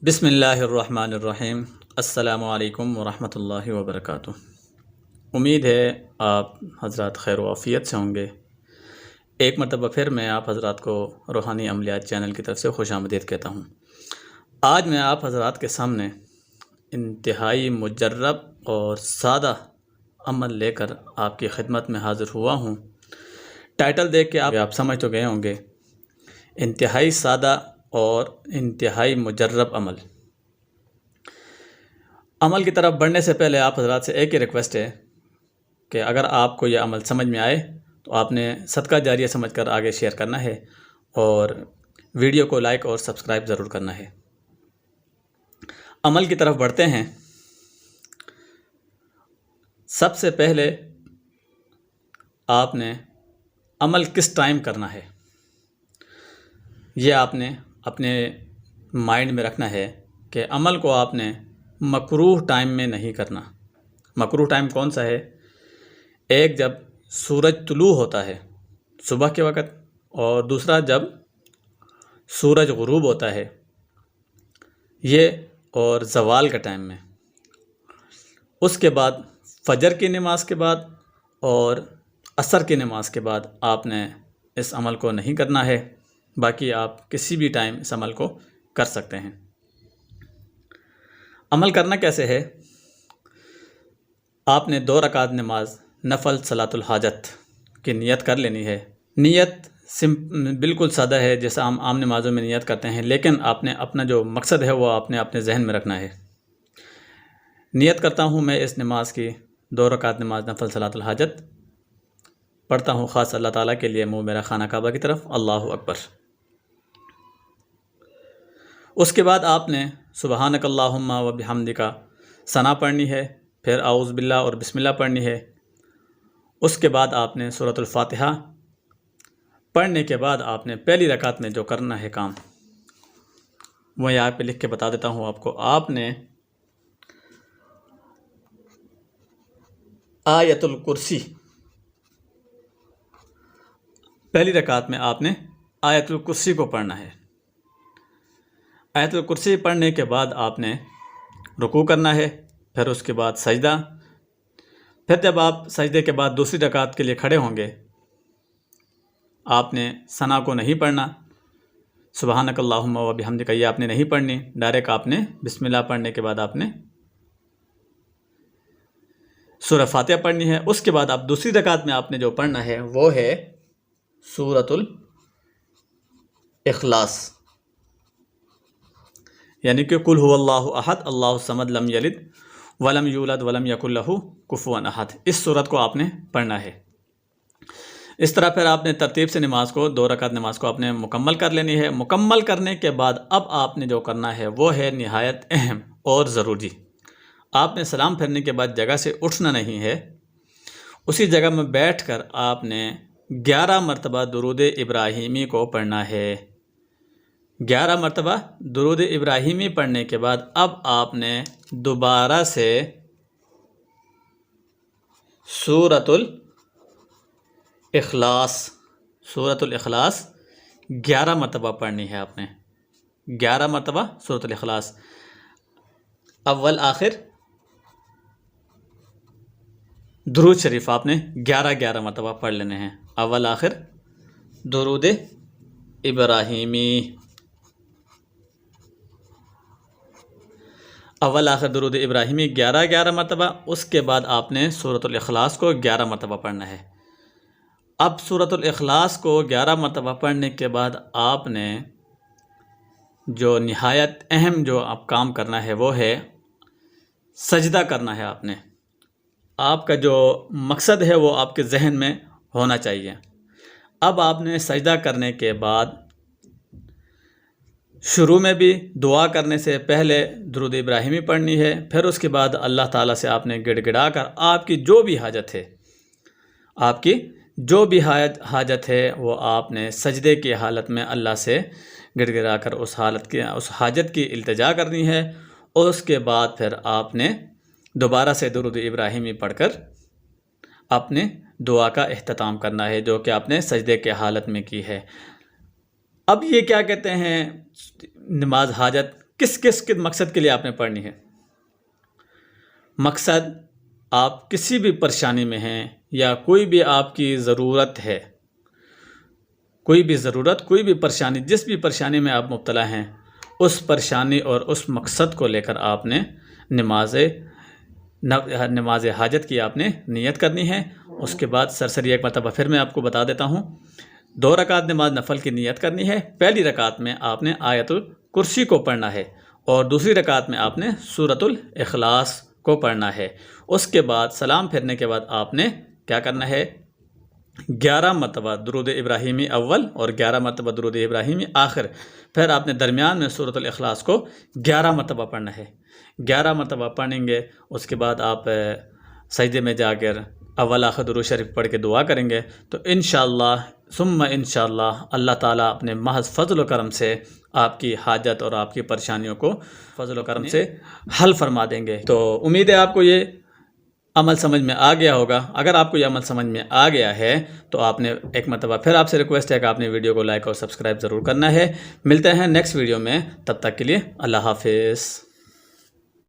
بسم اللہ الرحمن الرحیم۔ السلام علیکم ورحمۃ اللہ وبرکاتہ۔ امید ہے آپ حضرات خیر و عافیت سے ہوں گے۔ ایک مرتبہ پھر میں آپ حضرات کو روحانی عملیات چینل کی طرف سے خوش آمدید کہتا ہوں۔ آج میں آپ حضرات کے سامنے انتہائی مجرب اور سادہ عمل لے کر آپ کی خدمت میں حاضر ہوا ہوں۔ ٹائٹل دیکھ کے آپ سمجھ تو گئے ہوں گے، انتہائی سادہ اور انتہائی مجرب عمل کی طرف بڑھنے سے پہلے آپ حضرات سے ایک ہی ریکویسٹ ہے کہ اگر آپ کو یہ عمل سمجھ میں آئے تو آپ نے صدقہ جاریہ سمجھ کر آگے شیئر کرنا ہے اور ویڈیو کو لائک اور سبسکرائب ضرور کرنا ہے۔ عمل کی طرف بڑھتے ہیں۔ سب سے پہلے آپ نے عمل کس ٹائم کرنا ہے یہ آپ نے اپنے مائنڈ میں رکھنا ہے کہ عمل کو آپ نے مکروہ ٹائم میں نہیں کرنا۔ مکروہ ٹائم کون سا ہے؟ ایک جب سورج طلوع ہوتا ہے صبح کے وقت، اور دوسرا جب سورج غروب ہوتا ہے، یہ اور زوال کا ٹائم میں۔ اس کے بعد فجر کی نماز کے بعد اور عصر کی نماز کے بعد آپ نے اس عمل کو نہیں کرنا ہے، باقی آپ کسی بھی ٹائم اس عمل کو کر سکتے ہیں۔ عمل کرنا کیسے ہے؟ آپ نے 2 رکعت نماز نفل صلاۃ الحاجت کی نیت کر لینی ہے۔ نیت بالکل سادہ ہے، جیسا ہم عام نمازوں میں نیت کرتے ہیں، لیکن آپ نے اپنا جو مقصد ہے وہ آپ نے اپنے ذہن میں رکھنا ہے۔ نیت کرتا ہوں میں اس نماز کی 2 رکعت نماز نفل صلاۃ الحاجت پڑھتا ہوں خاص اللہ تعالیٰ کے لیے، منہ میرا خانہ کعبہ کی طرف، اللہ اکبر۔ اس کے بعد آپ نے سبحانک اللہم و بحمدک ثنا پڑھنی ہے، پھر اعوذ باللہ اور بسم اللہ پڑھنی ہے۔ اس کے بعد آپ نے سورۃ الفاتحہ پڑھنے کے بعد آپ نے پہلی رکعت میں جو کرنا ہے کام، وہ یہاں پہ لکھ کے بتا دیتا ہوں آپ کو۔ آپ نے آیت الکرسی، پہلی رکعت میں آپ نے آیت الکرسی کو پڑھنا ہے۔ آیت الکرسی پڑھنے کے بعد آپ نے رکوع کرنا ہے، پھر اس کے بعد سجدہ، پھر جب آپ سجدے کے بعد دوسری رکعت کے لیے کھڑے ہوں گے، آپ نے ثنا کو نہیں پڑھنا، سبحانک اللہم و بحمدک یہ آپ نے نہیں پڑھنی، ڈائریکٹ آپ نے بسم اللہ پڑھنے کے بعد آپ نے سورہ فاتحہ پڑھنی ہے۔ اس کے بعد آپ دوسری رکعت میں آپ نے جو پڑھنا ہے وہ ہے سورۃ الاخلاص، یعنی کہ قل هو اللہ احد اللہ الصمد لم یلد ولم یولد ولم یکن لہ کفوا احد، اس سورت کو آپ نے پڑھنا ہے۔ اس طرح پھر آپ نے ترتیب سے نماز کو 2 رکعت نماز کو آپ نے مکمل کر لینی ہے۔ مکمل کرنے کے بعد اب آپ نے جو کرنا ہے وہ ہے نہایت اہم اور ضروری۔ آپ نے سلام پھیرنے کے بعد جگہ سے اٹھنا نہیں ہے، اسی جگہ میں بیٹھ کر آپ نے 11 مرتبہ درود ابراہیمی کو پڑھنا ہے۔ 11 مرتبہ درود ابراہیمی پڑھنے کے بعد اب آپ نے دوبارہ سے سورۃ الاخلاص 11 مرتبہ پڑھنی ہے۔ آپ نے 11 مرتبہ سورۃ الاخلاص، اول آخر درود شریف آپ نے 11 مرتبہ پڑھ لینے ہیں، اول آخر درود ابراہیمی، اول آخر درود ابراہیمی 11 مرتبہ۔ اس کے بعد آپ نے سورۃ الاخلاص کو 11 مرتبہ پڑھنا ہے۔ اب سورۃ الاخلاص کو 11 مرتبہ پڑھنے کے بعد آپ نے جو نہایت اہم جو آپ کام کرنا ہے وہ ہے سجدہ کرنا ہے۔ آپ کا جو مقصد ہے وہ آپ کے ذہن میں ہونا چاہیے۔ اب آپ نے سجدہ کرنے کے بعد شروع میں بھی دعا کرنے سے پہلے درود ابراہیمی پڑھنی ہے، پھر اس کے بعد اللہ تعالیٰ سے آپ نے گڑ گڑا کر آپ کی جو بھی حاجت ہے، آپ کی جو بھی حاجت ہے وہ آپ نے سجدے کی حالت میں اللہ سے گڑ گڑا کر اس حاجت کی التجا کرنی ہے، اور اس کے بعد پھر آپ نے دوبارہ سے درود ابراہیمی پڑھ کر اپنے دعا کا اختتام کرنا ہے جو کہ آپ نے سجدے کے حالت میں کی ہے۔ اب یہ کیا کہتے ہیں، نماز حاجت کس کس کے مقصد کے لیے آپ نے پڑھنی ہے؟ مقصد آپ کسی بھی پریشانی میں ہیں یا کوئی بھی آپ کی ضرورت ہے، کوئی بھی ضرورت، کوئی بھی پریشانی، جس بھی پریشانی میں آپ مبتلا ہیں، اس پریشانی اور اس مقصد کو لے کر آپ نے نماز حاجت کی آپ نے نیت کرنی ہے۔ اس کے بعد سرسری ایک مرتبہ پھر میں آپ کو بتا دیتا ہوں، 2 رکعت نماز نفل کی نیت کرنی ہے۔ پہلی رکعت میں آپ نے آیت الکرسی کو پڑھنا ہے اور دوسری رکعت میں آپ نے سورۃ الاخلاص کو پڑھنا ہے۔ اس کے بعد سلام پھرنے کے بعد آپ نے کیا کرنا ہے؟ 11 مرتبہ درود ابراہیمی اول اور 11 مرتبہ درود ابراہیمی آخر، پھر آپ نے درمیان میں سورۃ الاخلاص کو 11 مرتبہ پڑھنا ہے۔ 11 مرتبہ پڑھیں گے، اس کے بعد آپ سجدے میں جا کر اول آخر درود شریف پڑھ کے دعا کریں گے تو انشاءاللہ ثم انشاءاللہ اللہ تعالیٰ اپنے محض فضل و کرم سے آپ کی حاجت اور آپ کی پریشانیوں کو فضل و کرم سے حل فرما دیں گے۔ تو امید ہے آپ کو یہ عمل سمجھ میں آ گیا ہوگا۔ اگر آپ کو یہ عمل سمجھ میں آ گیا ہے تو آپ نے ایک مرتبہ پھر آپ سے ریکویسٹ ہے کہ آپ نے ویڈیو کو لائک اور سبسکرائب ضرور کرنا ہے۔ ملتے ہیں نیکسٹ ویڈیو میں، تب تک کے لیے اللہ حافظ۔